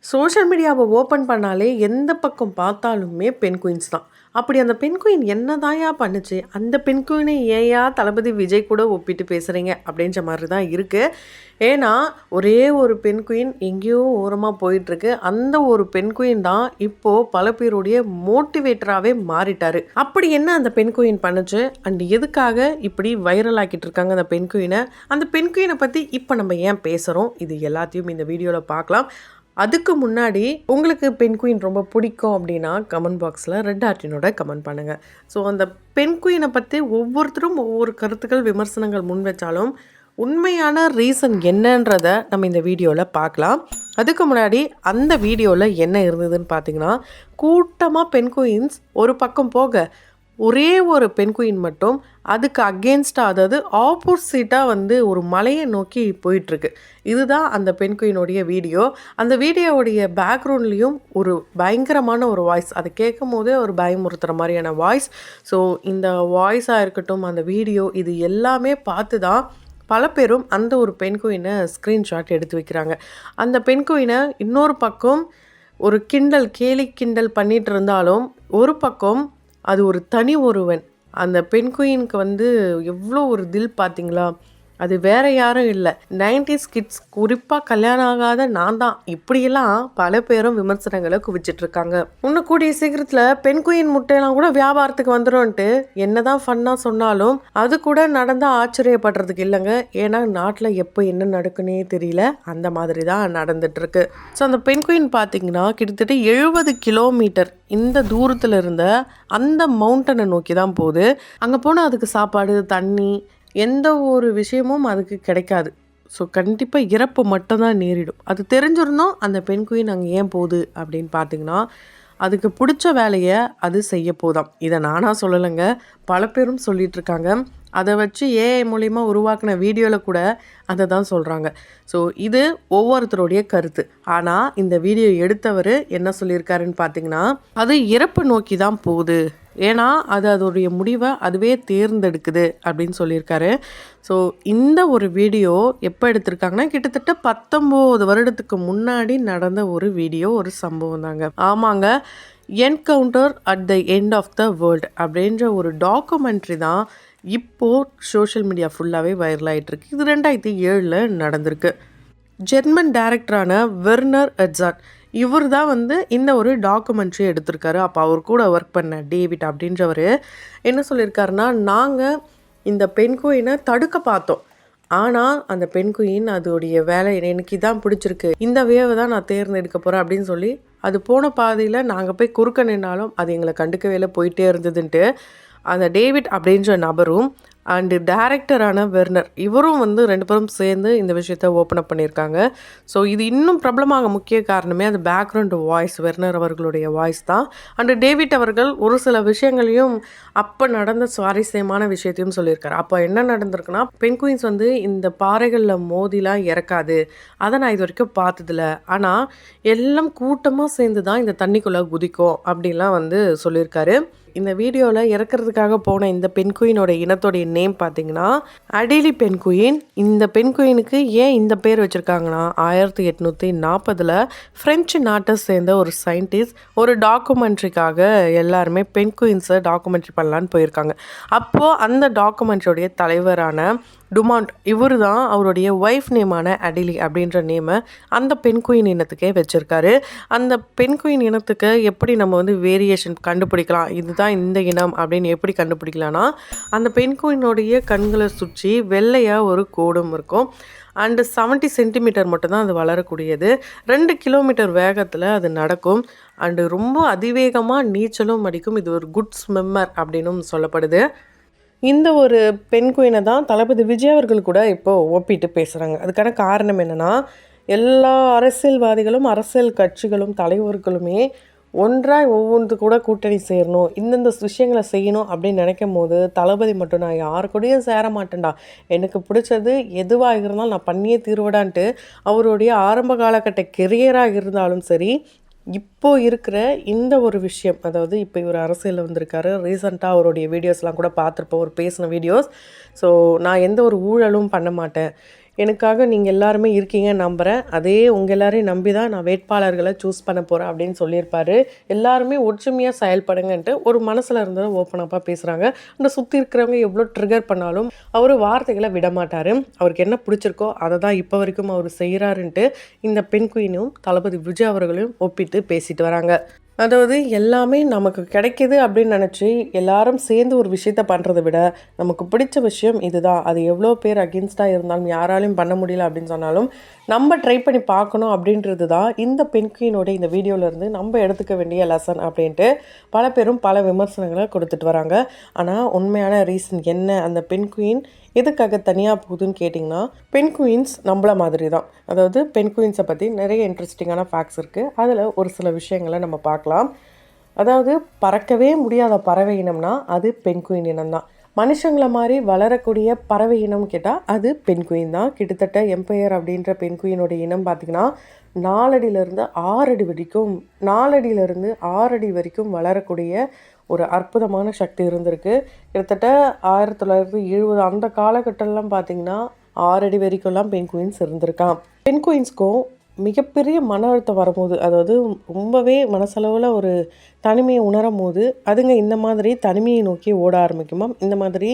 Social மீடியாவை open பண்ணாலே எந்த பக்கம் பார்த்தாலுமே பெண் குயின்ஸ் தான். அப்படி அந்த பெண் குயின் என்னதான்யா பண்ணுச்சு? அந்த பெண் குயினை ஏன்யா தளபதி விஜய் கூட ஒப்பிட்டு பேசுறீங்க? அப்படின்ற மாதிரி தான் இருக்கு. ஏன்னா, ஒரே ஒரு பெண் குயின் எங்கேயோ ஓரமா போயிட்டுருக்கு. அந்த ஒரு பெண் குயின் தான் இப்போ பல பேருடைய மோட்டிவேட்டராவே மாறிட்டாரு. அப்படி என்ன அந்த பெண் குயின் பண்ணுச்சு? அண்ட் எதுக்காக இப்படி வைரல் ஆக்கிட்டு இருக்காங்க அந்த பெண் குயினை? அந்த பெண் குயினை பத்தி இப்போ நம்ம ஏன் பேசுறோம்? இது எல்லாத்தையும் இந்த வீடியோல பார்க்கலாம். அதுக்கு முன்னாடி உங்களுக்கு பெண் குயின் ரொம்ப பிடிக்கும் அப்படின்னா கமெண்ட் பாக்ஸில் ரெட் ஆர்டினோட கமெண்ட் பண்ணுங்கள். ஸோ அந்த பெண் குயினை பற்றி ஒவ்வொருத்தரும் ஒவ்வொரு கருத்துக்கள் விமர்சனங்கள் முன் வச்சாலும் உண்மையான ரீசன் என்னன்றதை நம்ம இந்த வீடியோவில் பார்க்கலாம். அதுக்கு முன்னாடி அந்த வீடியோவில் என்ன இருந்ததுன்னு பார்த்தீங்கன்னா, கூட்டமாக பெண் குயின்ஸ் ஒரு பக்கம் போக ஒரே ஒரு பெண் குயின் மட்டும் அதுக்கு அகேன்ஸ்டாக, அதாவது ஆப்போசிட்டாக ஒரு மலையை நோக்கி போயிட்டுருக்கு. இதுதான் அந்த பெண் குயினுடைய வீடியோ. அந்த வீடியோவுடைய பேக்ரவுண்ட்லேயும் ஒரு பயங்கரமான ஒரு வாய்ஸ், அதை கேட்கும் போதே ஒரு பயமுறுத்துகிற மாதிரியான வாய்ஸ். ஸோ இந்த வாய்ஸாக இருக்கட்டும், அந்த வீடியோ, இது எல்லாமே பார்த்து தான் பல பேரும் அந்த ஒரு பெண் குயினை ஸ்க்ரீன்ஷாட் எடுத்து வைக்கிறாங்க. அந்த பெண் குயினை இன்னொரு பக்கம் ஒரு கேலி கிண்டல் பண்ணிகிட்டு இருந்தாலும், ஒரு பக்கம் அது ஒரு தனி ஒருவன். அந்த பெண் குயினுக்கு எவ்வளோ ஒரு தில் பார்த்தீங்களா? அது வேற யாரும் இல்லை, 90s கிட்ஸ், குறிப்பாக கல்யாணம் ஆகாத நான் தான். இப்படியெல்லாம் பல பேரும் விமர்சனங்களை குவிச்சிட்ருக்காங்க. இன்னும் கூடிய சீக்கிரத்தில் பெண் குயின் முட்டையெல்லாம் கூட வியாபாரத்துக்கு வந்துடும்ன்ட்டு என்னதான் ஃபன்னாக சொன்னாலும் அது கூட நடந்தால் ஆச்சரியப்படுறதுக்கு இல்லைங்க. ஏன்னா நாட்டில் எப்போ என்ன நடக்குன்னே தெரியல, அந்த மாதிரி தான் நடந்துட்டுருக்கு. ஸோ அந்த பெண் குயின் பார்த்தீங்கன்னா கிட்டத்தட்ட 70 கிலோமீட்டர் இந்த தூரத்தில் இருந்த அந்த மவுண்டனை நோக்கி தான் போகுது. அங்கே போனால் அதுக்கு சாப்பாடு, தண்ணி, எந்த ஒரு விஷயமும் அதுக்கு கிடைக்காது. ஸோ கண்டிப்பாக இறப்பு மட்டும்தான் நேரிடும். அது தெரிஞ்சிருந்தோம் அந்த பெண் குயின் அங்கே ஏன் போகுது அப்படின்னு பார்த்தீங்கன்னா, அதுக்கு பிடிச்ச வேலையை அது செய்ய போதாம். இதை நானாக சொல்லலைங்க, பல பேரும் சொல்லிகிட்ருக்காங்க. அதை வச்சு ஏஐ மூலிமா உருவாக்கின வீடியோவில் கூட அதை தான் சொல்கிறாங்க. ஸோ இது ஒவ்வொருத்தருடைய கருத்து. ஆனால் இந்த வீடியோ எடுத்தவர் என்ன சொல்லியிருக்காருன்னு பார்த்தீங்கன்னா, அது இறப்பு நோக்கி தான் போகுது, ஏன்னா அதோடைய முடிவை அதுவே தேர்ந்தெடுக்குது அப்படின்னு சொல்லியிருக்காரு. ஸோ இந்த ஒரு வீடியோ எப்போ எடுத்திருக்காங்கன்னா, கிட்டத்தட்ட 19 வருடத்துக்கு முன்னாடி நடந்த ஒரு வீடியோ, ஒரு சம்பவம் தாங்க. ஆமாங்க, encounter at the end of the world அப்படின்ற ஒரு டாக்குமெண்ட்ரி தான் இப்போது சோஷியல் மீடியா ஃபுல்லாகவே வைரல் ஆகிட்டுருக்கு. இது 2007 நடந்திருக்கு. ஜெர்மன் டைரக்டரான வெர்னர் ஹெர்சாக், இவர் தான் இந்த ஒரு டாக்குமெண்ட்ரி எடுத்திருக்காரு. அப்போ அவர் கூட ஒர்க் பண்ண டேவிட் அப்படின்றவர் என்ன சொல்லியிருக்காருன்னா, நாங்கள் இந்த பெண் குயினை தடுக்க பார்த்தோம், ஆனால் அந்த பெண் குயின் அதோடைய வேலை எனக்கு இதான் பிடிச்சிருக்கு, இந்த வேவை தான் நான் தேர்ந்தெடுக்க போகிறேன் அப்படின்னு சொல்லி அது போன பாதையில் நாங்கள் போய் குறுக்க நின்னாலும் அது எங்களை கண்டுக்கவே இல்லை, போயிட்டே இருந்ததுன்ட்டு அந்த டேவிட் அப்படின்ற நபரும் அண்டு டைரக்டரான வெர்னர், இவரும் 2 பேரும் சேர்ந்து இந்த விஷயத்த ஓப்பன் அப் பண்ணியிருக்காங்க. ஸோ இது இன்னும் பிரபலமாக முக்கிய காரணமே அந்த பேக்ரவுண்ட் வாய்ஸ், வெர்னர் அவர்களுடைய வாய்ஸ் தான். அண்டு டேவிட் அவர்கள் ஒரு சில விஷயங்களையும் அப்போ நடந்த சுவாரஸ்யமான விஷயத்தையும் சொல்லியிருக்காரு. அப்போ என்ன நடந்திருக்குன்னா, பெண் குயின்ஸ் இந்த பாறைகளில் மோதிலாம் இறக்காது, அதை நான் இது வரைக்கும் பார்த்ததில்ல, ஆனால் எல்லாம் கூட்டமாக சேர்ந்து தான் இந்த தண்ணிக்குள்ளே குதிக்கும் அப்படின்லாம் சொல்லியிருக்காரு. இந்த வீடியோவில் இறக்கிறதுக்காக போன இந்த பெண் குயினோட இனத்தோடைய நேம் பார்த்தீங்கன்னா அடிலி பெண் குயின். இந்த பெண் குயினுக்கு ஏன் இந்த பேர் வச்சுருக்காங்கன்னா, 1840 ஃப்ரெஞ்சு நாட்டை சேர்ந்த ஒரு சயின்டிஸ்ட் ஒரு டாக்குமெண்ட்ரிக்காக எல்லாருமே பெண் குயின்ஸை டாக்குமெண்ட்ரி பண்ணலான்னு போயிருக்காங்க. அப்போது அந்த டாக்குமெண்ட்ரியோடைய தலைவரான டுமாண்ட், இவர் தான் அவருடைய ஒய்ஃப் நேமான அடிலி அப்படின்ற நேமை அந்த பெண் குயின் இனத்துக்கே வச்சுருக்காரு. அந்த பெண் குயின் இனத்துக்கு எப்படி நம்ம வேரியேஷன் கண்டுபிடிக்கலாம், இதுதான் இந்த இனம் அப்படின்னு எப்படி கண்டுபிடிக்கலாம்னா, அந்த பெண் குயினுடைய கண்களை சுற்றி வெள்ளையாக ஒரு கோடும் இருக்கும். அண்டு 70 சென்டிமீட்டர் மட்டும்தான் அது வளரக்கூடியது. 2 கிலோமீட்டர் வேகத்தில் அது நடக்கும். அண்டு ரொம்ப அதிவேகமாக நீச்சலும் அடிக்கும். இது ஒரு குட் ஸ்விம்மர் அப்படின்னும் சொல்லப்படுது. இந்த ஒரு பெண் குயினை தான் தளபதி விஜய் அவர்கள் கூட இப்போது ஒப்பிட்டு பேசுகிறாங்க. அதுக்கான காரணம் என்னென்னா, எல்லா அரசியல்வாதிகளும், அரசியல் கட்சிகளும், தலைவர்களுமே ஒன்றாய் ஒவ்வொன்று கூட கூட்டணி சேரணும், இந்தந்த விஷயங்களை செய்யணும் அப்படின்னு நினைக்கும் போது, தளபதி மட்டும் நான் யாரு கூடயும் சேர மாட்டேன்டா, எனக்கு பிடிச்சது எதுவாக இருந்தாலும் நான் பண்ணியே தீர்வடான்ட்டு அவருடைய ஆரம்ப காலகட்ட கெரியராக இருந்தாலும் சரி, இப்போது இருக்கிற இந்த ஒரு விஷயம், அதாவது இப்போ இவர் அரசியலில் வந்திருக்காரு. ரீசெண்டாக அவருடைய வீடியோஸ்லாம் கூட பார்த்துருப்போம், ஒரு பேசின வீடியோஸ். ஸோ நான் எந்த ஒரு ஊழலும் பண்ண மாட்டேன், எனக்காக நீங்கள் எல்லாருமே இருக்கீங்க நம்புகிறேன். அதே உங்கள் எல்லாரையும் நம்பி தான் நான் வேட்பாளர்களை சூஸ் பண்ண போகிறேன் அப்படின்னு சொல்லியிருப்பாரு. எல்லாருமே ஒற்றுமையாக செயல்படுங்கன்ட்டு ஒரு மனசில் இருந்ததை ஓப்பன் அப்பாக பேசுகிறாங்க. அந்த சுற்றி இருக்கிறவங்க எவ்வளோ ட்ரிகர் பண்ணாலும் அவர் வார்த்தைகளை விட மாட்டார். அவருக்கு என்ன பிடிச்சிருக்கோ அதை தான் இப்போ வரைக்கும் அவர் செய்கிறாருன்ட்டு இந்த பெண் குயினும் தளபதி விஜய் அவர்களையும் ஒப்பிட்டு பேசிட்டு வராங்க. அதாவது எல்லாமே நமக்கு கிடைக்கிது அப்படின்னு நினச்சி எல்லாரும் சேர்ந்து ஒரு விஷயத்த பண்ணுறதை விட நமக்கு பிடிச்ச விஷயம் இதுதான், அது எவ்வளோ பேர் அகென்ஸ்டாக இருந்தாலும் யாராலையும் பண்ண முடியல அப்படின்னு சொன்னாலும் நம்ம ட்ரை பண்ணி பார்க்கணும் அப்படின்றது தான் இந்த பெண் குயினோட இந்த வீடியோவிலேருந்து நம்ம எடுத்துக்க வேண்டிய லெசன் அப்படின்ட்டு பல பேரும் பல விமர்சனங்களை கொடுத்துட்டு வராங்க. ஆனால் உண்மையான ரீசன் என்ன, அந்த பெண் குயின் எதுக்காக தனியாக போகுதுன்னு கேட்டிங்கன்னா, பெண் குயின்ஸ் நம்மள மாதிரி தான். அதாவது பெண் குயின்ஸை பற்றி நிறைய இன்ட்ரெஸ்டிங்கான ஃபேக்ட்ஸ் இருக்குது. அதில் ஒரு சில விஷயங்களை நம்ம பார்க்கலாம். அதாவது பறக்கவே முடியாத பறவை இனம்னா அது பெண் குயின் இனம் தான். மனுஷங்களை மாதிரி வளரக்கூடிய பறவை இனம் கேட்டால் அது பெண் குயின் தான். கிட்டத்தட்ட எம்பையர் அப்படின்ற பெண் குயினோட இனம் பார்த்திங்கன்னா 4 அடியிலேருந்து 6 அடி வரைக்கும் 4 அடியிலேருந்து 6 அடி வரைக்கும் வளரக்கூடிய ஒரு அற்புதமான சக்தி இருந்திருக்கு. கிட்டத்தட்ட 1970 அந்த காலகட்டம்லாம் பார்த்திங்கன்னா 6 அடி வரைக்கும்லாம் பெண் குயின்ஸ் இருந்திருக்கான். பெண் குயின்ஸ்க்கும் மிகப்பெரிய மன அழுத்தம் வரும்போது, அதாவது ரொம்பவே மனசளவில் ஒரு தனிமையை உணரும் போது அதுங்க இந்த மாதிரி தனிமையை நோக்கி ஓட ஆரம்பிக்குமாம். இந்த மாதிரி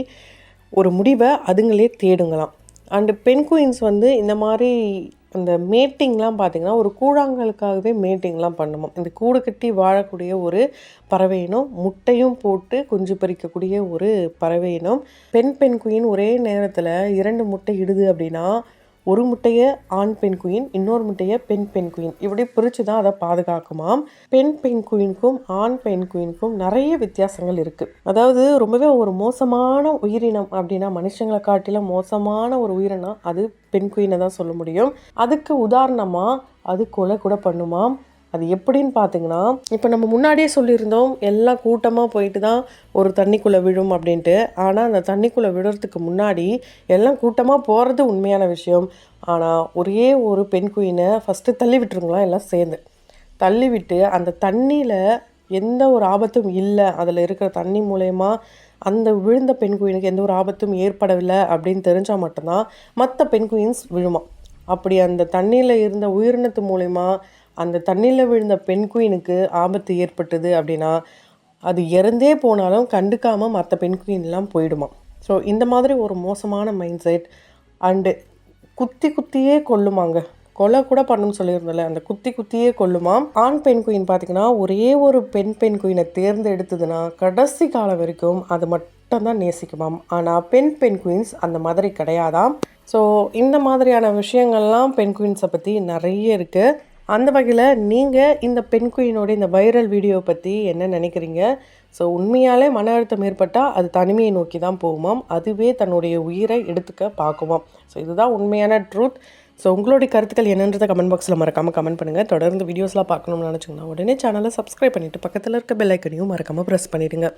ஒரு முடிவை அதுங்களே தேடுங்களாம். அண்டு பெண் குயின்ஸ் வந்து இந்த மாதிரி அந்த மேட்டிங்லாம் பார்த்திங்கன்னா ஒரு கூழாங்கலுக்காகவே மேட்டிங்லாம் பண்ணுமா. இந்த கூடு கட்டி வாழக்கூடிய ஒரு பறவையினம், முட்டையும் போட்டு குஞ்சு பறிக்கக்கூடிய ஒரு பறவையினம். பெண் குயின் ஒரே நேரத்தில் 2 முட்டை இடுது அப்படின்னா ஒரு முட்டையை ஆண் பெண் குயின், இன்னொரு முட்டையை பெண் குயின், இப்படி பிரித்து தான் அதை பாதுகாக்குமாம். பெண் குயினுக்கும் ஆண் பெண் குயினுக்கும் நிறைய வித்தியாசங்கள் இருக்குது. அதாவது ரொம்பவே ஒரு மோசமான உயிரினம் அப்படின்னா, மனுஷங்களை காட்டிலும் மோசமான ஒரு உயிரினம் அது பெண் குயினை தான் சொல்ல முடியும். அதுக்கு உதாரணமாக அது கொலை கூட பண்ணுமாம். அது எப்படின்னு பார்த்தீங்கன்னா, இப்போ நம்ம முன்னாடியே சொல்லியிருந்தோம் எல்லாம் கூட்டமாக போயிட்டு தான் ஒரு தண்ணிக்குள்ளே விழும் அப்படின்ட்டு. ஆனால் அந்த தண்ணிக்குள்ளே விழுறதுக்கு முன்னாடி எல்லாம் கூட்டமாக போகிறது உண்மையான விஷயம். ஆனால் ஒரே ஒரு பெண் குயினை ஃபஸ்ட்டு தள்ளி விட்டுருங்களாம். எல்லாம் சேர்ந்து தள்ளி விட்டு அந்த தண்ணியில் எந்த ஒரு ஆபத்தும் இல்லை, அதில் இருக்கிற தண்ணி மூலயமா அந்த விழுந்த பெண் குயினுக்கு எந்த ஒரு ஆபத்தும் ஏற்படவில்லை அப்படின்னு தெரிஞ்சால் மட்டும்தான் மற்ற பெண் குயின்ஸ் விழுமா. அப்படி அந்த தண்ணியில் இருந்த உயிரினத்து மூலயமா அந்த தண்ணியில் விழுந்த பெண் குயினுக்கு ஆபத்து ஏற்பட்டது அப்படின்னா அது இறந்தே போனாலும் கண்டுக்காமல் மற்ற பெண் குயின்லாம் போயிடுமா. ஸோ இந்த மாதிரி ஒரு மோசமான மைண்ட் செட். அண்டு குத்தியே கொல்லுமாங்க. கொலை கூட பண்ணணும்னு சொல்லியிருந்தோம்ல, அந்த குத்தியே கொல்லுமாம். ஆண் பெண் குயின் பார்த்திங்கன்னா ஒரே ஒரு பெண் குயினை தேர்ந்தெடுத்ததுன்னா கடைசி காலம் வரைக்கும் அது மட்டும்தான் நேசிக்குமாம். ஆனால் பெண் குயின்ஸ் அந்த மாதிரி கிடையாதாம். ஸோ இந்த மாதிரியான விஷயங்கள்லாம் பெண் குயின்ஸை பற்றி நிறைய இருக்குது. அந்த வகையில் நீங்கள் இந்த பெண் குயினோட இந்த வைரல் வீடியோ பற்றி என்ன நினைக்கிறீங்க? ஸோ உண்மையாலே மன அழுத்தம் ஏற்பட்டால் அது தனிமையை நோக்கி தான் போகுமாம். அதுவே தன்னுடைய உயிரை எடுத்துக்க பார்க்குமாம். ஸோ இதுதான் உண்மையான ட்ரூத். ஸோ உங்களுடைய கருத்துக்கள் என்னன்றதை கமெண்ட் பாக்ஸில் மறக்காமல் கமெண்ட் பண்ணுங்கள். தொடர்ந்து வீடியோஸ்லாம் பார்க்கணும்னு நினச்சிங்கன்னா உடனே சேனலை சப்ஸ்கிரைப் பண்ணிவிட்டு பக்கத்தில் இருக்க பெல் ஐக்கனையும் மறக்காமல் ப்ரெஸ் பண்ணிவிடுங்க.